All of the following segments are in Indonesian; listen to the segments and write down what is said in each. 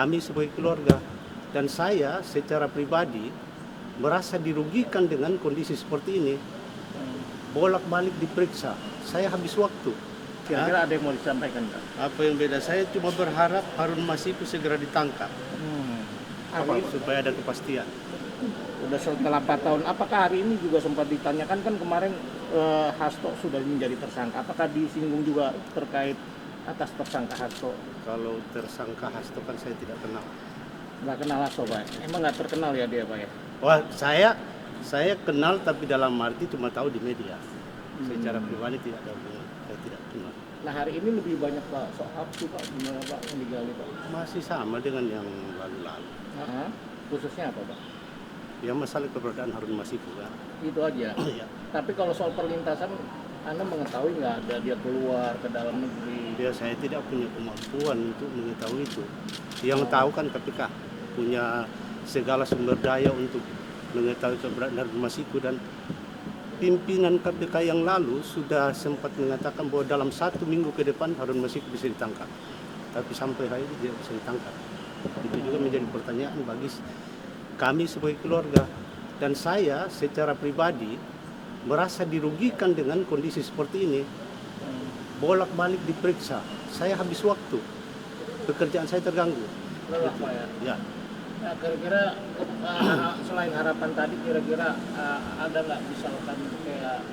Kami sebagai keluarga dan saya secara pribadi merasa dirugikan dengan kondisi seperti ini. Bolak-balik diperiksa, saya habis waktu. Kira-kira ada yang mau disampaikan nggak? Apa yang beda? Saya cuma berharap Harun Masiku segera ditangkap Apa? supaya ada kepastian. Udah setelah 4 tahun, apakah hari ini juga sempat ditanyakan kan kemarin Hasto sudah menjadi tersangka? Apakah disinggung juga terkait atas tersangka Hasto? Kalau tersangka Hasto kan saya tidak kenal. Nggak kenal Hasto, Pak? Emang nggak terkenal ya dia, Pak ya? Wah, saya kenal tapi dalam arti cuma tahu di media. Secara pribadi tidak ada hubungan, saya tidak kenal. Nah hari ini lebih banyak Pak soal sih Pak, gimana Pak yang digali Pak? Masih sama dengan yang lalu-lalu. Khususnya apa Pak? Ya masalah keberadaan Harun Masiku kan. Itu aja. Ya. Tapi kalau soal perlintasan, Anda mengetahui nggak ada dia keluar ke dalam negeri? Ya saya tidak punya kemampuan untuk mengetahui itu. Yang tahu kan KPK punya segala sumber daya untuk mengetahui keberadaan Harun Masiku, dan pimpinan KPK yang lalu sudah sempat mengatakan bahwa dalam 1 minggu ke depan Harun Masiku bisa ditangkap. Tapi sampai hari ini tidak bisa ditangkap. Itu juga menjadi pertanyaan bagi kami sebagai keluarga. Dan saya secara pribadi merasa dirugikan dengan kondisi seperti ini. Bolak-balik diperiksa, saya habis waktu. Pekerjaan saya terganggu. Lelah Pak ya? Ya. Nah, kira-kira selain harapan tadi, kira-kira ada nggak misalkan kayak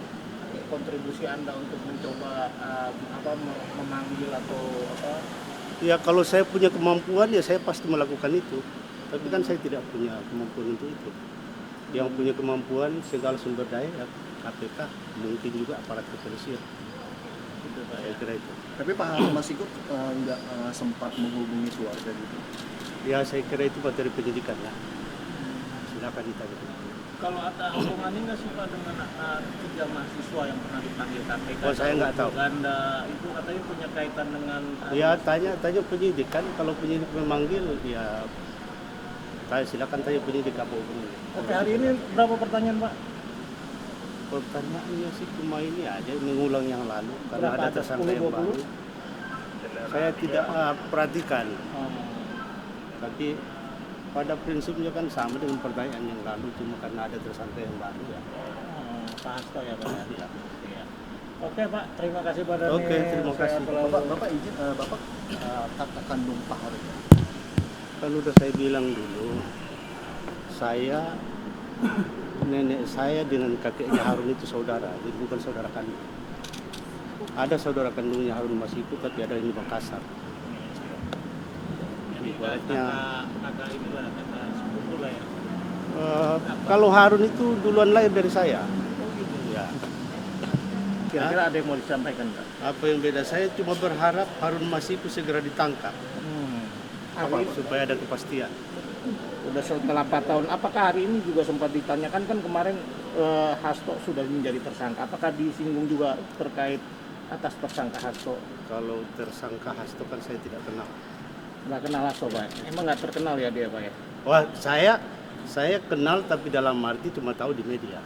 kontribusi Anda untuk mencoba memanggil atau apa? Ya kalau saya punya kemampuan ya saya pasti melakukan itu. Tapi kan saya tidak punya kemampuan untuk itu. Yang punya kemampuan segala sumber daya ya KPK, mungkin juga aparat kepolisian. Gitu, Pak, Saya ya? kira itu. Tapi Pak Harun Masiku nggak sempat menghubungi keluarga gitu. Ya saya kira itu materi penyidikan ya. Silakan ditanya. Kalau ada hubungannya nggak sih Pak dengan 3 mahasiswa yang pernah dipanggil KPK? Oh, saya nggak tahu. Uganda itu katanya punya kaitan dengan Ya tanya penyidik kan, kalau penyidik memanggil ya silakan tanya penyidik apa hubungannya. Oke, hari ini berapa pertanyaan Pak? Pertanyaannya sih cuma ini aja, mengulang yang lalu karena Berapa? ada Ada tersangka yang 10, 20? baru. Saya tidak perhatikan, tapi pada prinsipnya kan sama dengan pertanyaan yang lalu, cuma karena ada tersangka yang baru ya. Pak Hasto ya Pak? Ya. Iya. Oke Pak, terima kasih Pak Daniel. Oke, terima kasih. Bapak izin, Bapak kakak kandung Pak Harun. Kan udah saya bilang dulu, nenek saya dengan kakeknya Harun itu saudara, jadi bukan saudara kandung. Ada saudara kandungnya Harun Masiku, tapi ada yang di Makassar. Jadi Ibaratnya kakak inilah, kakak sepupu lah ya. kalau Harun itu duluan lahir dari saya. Oh gitu. Ya. Kira-kira ada yang mau disampaikan nggak? Apa yang beda? Saya cuma berharap Harun Masiku segera ditangkap Apa? supaya ada kepastian. Udah setelah 4 tahun, apakah hari ini juga sempat ditanyakan kan kemarin Hasto sudah menjadi tersangka? Apakah disinggung juga terkait atas tersangka Hasto? Kalau tersangka Hasto kan saya tidak kenal. Nggak kenal Hasto Pak? Emang nggak terkenal ya dia Pak ya? Wah, saya kenal tapi dalam arti cuma tahu di media.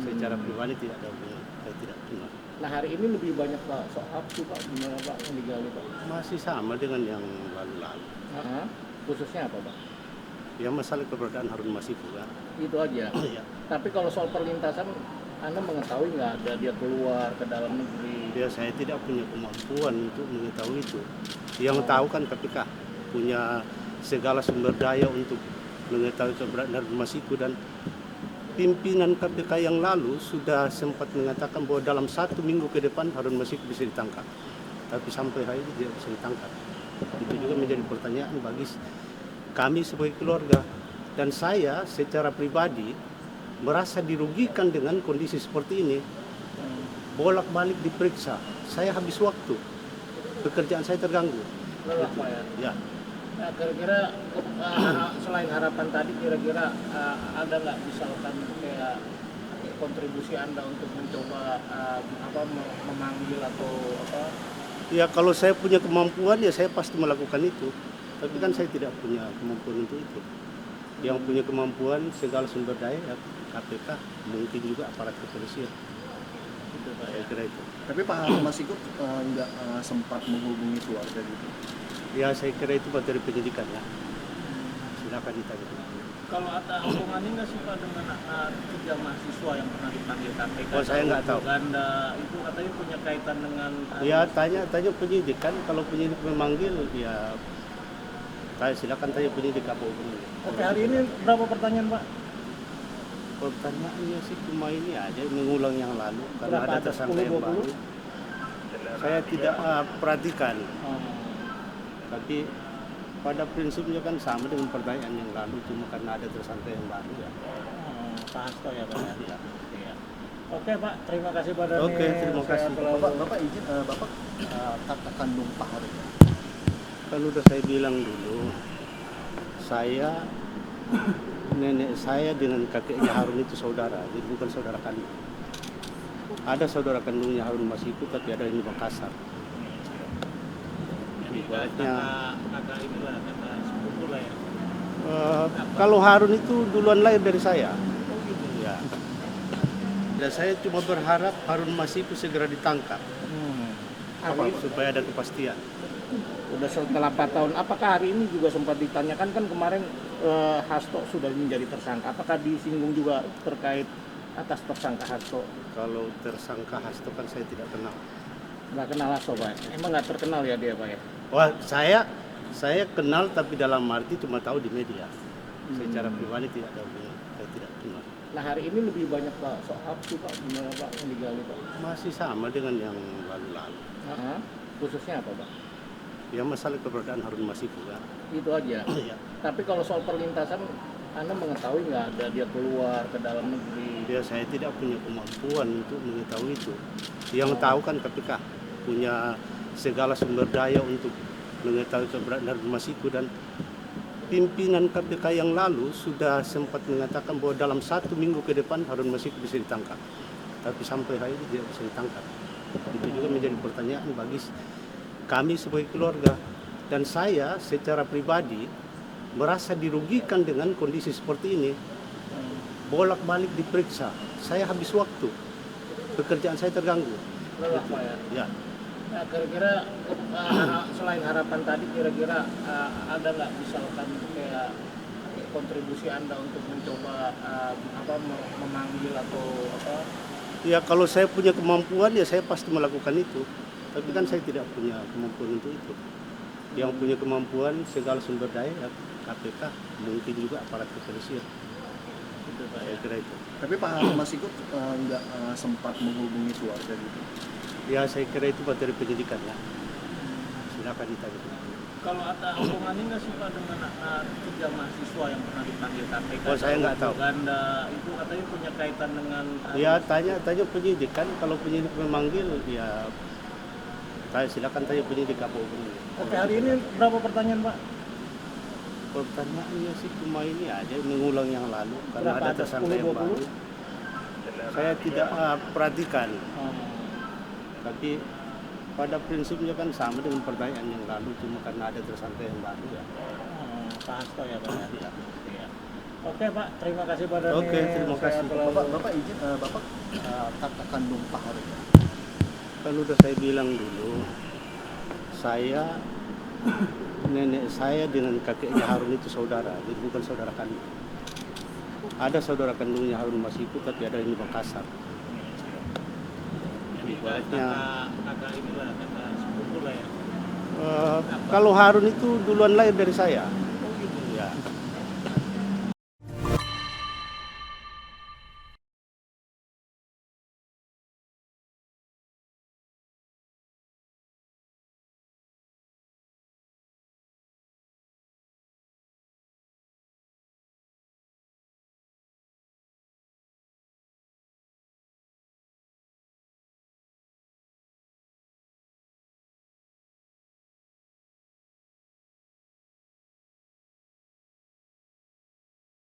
Secara pribadi tidak ada hubungan, saya tidak kenal. Nah hari ini lebih banyak Pak soal sih Pak, gimana Pak yang digali Pak? Masih sama dengan yang lalu-lalu. Khususnya apa Pak? Ya masalah keberadaan Harun Masiku kan. Itu aja. Ya. Tapi kalau soal perlintasan, Anda mengetahui nggak ada dia keluar ke dalam negeri? Ya saya tidak punya kemampuan untuk mengetahui itu. Yang tahu kan KPK punya segala sumber daya untuk mengetahui keberadaan Harun Masiku, dan pimpinan KPK yang lalu sudah sempat mengatakan bahwa dalam 1 minggu ke depan Harun Masiku bisa ditangkap. Tapi sampai hari ini tidak bisa ditangkap. Itu juga menjadi pertanyaan bagi kami sebagai keluarga. Dan saya secara pribadi merasa dirugikan dengan kondisi seperti ini. Bolak-balik diperiksa, saya habis waktu. Pekerjaan saya terganggu. Lelah Pak ya? Ya. Nah, kira-kira selain harapan tadi, kira-kira ada nggak misalkan kayak kontribusi Anda untuk mencoba memanggil atau apa? Ya kalau saya punya kemampuan ya saya pasti melakukan itu. Tapi kan saya tidak punya kemampuan untuk itu. Yang punya kemampuan segala sumber daya ya KPK, mungkin juga aparat kepolisian. Gitu Pak Saya ya? kira itu. Tapi Pak Harun Masiku nggak sempat menghubungi keluarga gitu. Ya saya kira itu materi penyidikan ya. silakan ditanya. Kalau ada hubungannya nggak sih Pak dengan tiga mahasiswa yang pernah dipanggil KPK? Oh, saya nggak tahu. Ganda itu katanya punya kaitan dengan Ya tanya penyidik kan, kalau penyidik memanggil ya silakan tanya penyidik apa hubungannya. Oke, hari ini berapa pertanyaan Pak? Pertanyaannya sih cuma ini aja, mengulang yang lalu karena Berapa? ada Ada tersangka 10, yang 20? baru. Saya tidak perhatikan, Oh. tapi pada prinsipnya kan sama dengan pertanyaan yang lalu, cuma karena ada tersangka yang baru ya. Pak Hasto ya Pak ya? Ya. Iya. Oke Pak, terima kasih Pak Dhani. Oke, terima Saya kasih. selalu- Bapak izin, Bapak kakak kandung Pak Harun. Kan udah saya bilang dulu, nenek saya dengan kakeknya Harun itu saudara, jadi bukan saudara kandung. Ada saudara kandungnya Harun Masiku, tapi ada di Makassar. Ibaratnya, kakak inilah, kakak sepupu lah ya. kalau Harun itu duluan lahir dari saya. Oh gitu. Ya. Dan saya cuma berharap Harun Masiku segera ditangkap Apa? supaya ada kepastian. Udah setelah 4 tahun, apakah hari ini juga sempat ditanyakan kan kemarin Hasto sudah menjadi tersangka, apakah disinggung juga terkait atas tersangka Hasto? Kalau tersangka Hasto kan saya tidak kenal. Nggak kenal Hasto Pak? Emang nggak terkenal ya dia Pak ya? Wah, saya kenal tapi dalam arti cuma tahu di media. Secara pribadi tidak ada hubungan, saya tidak kenal. Nah hari ini lebih banyak Pak soal sih Pak, gimana Pak yang digali Pak? Masih sama dengan yang lalu-lalu. Khususnya apa Pak? Ya masalah keberadaan Harun Masiku kan. Itu aja. Ya. Tapi kalau soal perlintasan, Anda mengetahui nggak ada dia keluar ke dalam negeri? Ya saya tidak punya kemampuan untuk mengetahui itu. Yang tahu kan KPK punya segala sumber daya untuk mengetahui keberadaan Harun Masiku, dan pimpinan KPK yang lalu sudah sempat mengatakan bahwa dalam 1 minggu ke depan Harun Masiku bisa ditangkap. Tapi sampai hari ini tidak bisa ditangkap. Itu juga menjadi pertanyaan bagi kami sebagai keluarga. Dan saya secara pribadi merasa dirugikan dengan kondisi seperti ini. Bolak-balik diperiksa, saya habis waktu, pekerjaan saya terganggu. Lelah Pak ya? Ya, Nah, kira-kira selain harapan tadi, kira-kira ada nggak misalkan kayak kontribusi Anda untuk mencoba memanggil atau apa? ya kalau saya punya kemampuan ya saya pasti melakukan itu. Tapi kan saya tidak punya kemampuan untuk itu. Yang punya kemampuan segala sumber daya ya KPK, mungkin juga aparat kepolisian. Gitu Pak Saya ya? kira itu. Tapi Pak Harun Masiku nggak sempat menghubungi keluarga gitu. Ya saya kira itu materi penyidikan ya. Silakan ditanya. Kalau ada hubungannya nggak sih Pak dengan tiga mahasiswa yang pernah dipanggil KPK? Oh, saya nggak tahu. Ganda itu katanya punya kaitan dengan Ya tanya penyidik kan, kalau penyidik memanggil ya silakan tanya penyidik apa hubungannya. Oke, hari ini berapa pertanyaan Pak? Pertanyaannya sih cuma ini aja, mengulang yang lalu karena Berapa? ada Ada tersangka 10, yang 20? baru. Saya tidak perhatikan, Oh. tapi pada prinsipnya kan sama dengan pertanyaan yang lalu, cuma karena ada tersangka yang baru ya. Pak Hasto ya Pak ya? Ya. Iya. Oke Pak, terima kasih Pak Dhani. Oke, terima Saya kasih. selalu- Bapak izin, Bapak kakak kandung Pak Harun. Kan udah saya bilang dulu, nenek saya dengan kakeknya Harun itu saudara, jadi bukan saudara kandung. Ada saudara kandungnya Harun Masiku, tapi ada di Makassar. Ibaratnya, kakak inilah, kakak sepupu lah ya. kalau Harun itu duluan lahir dari saya.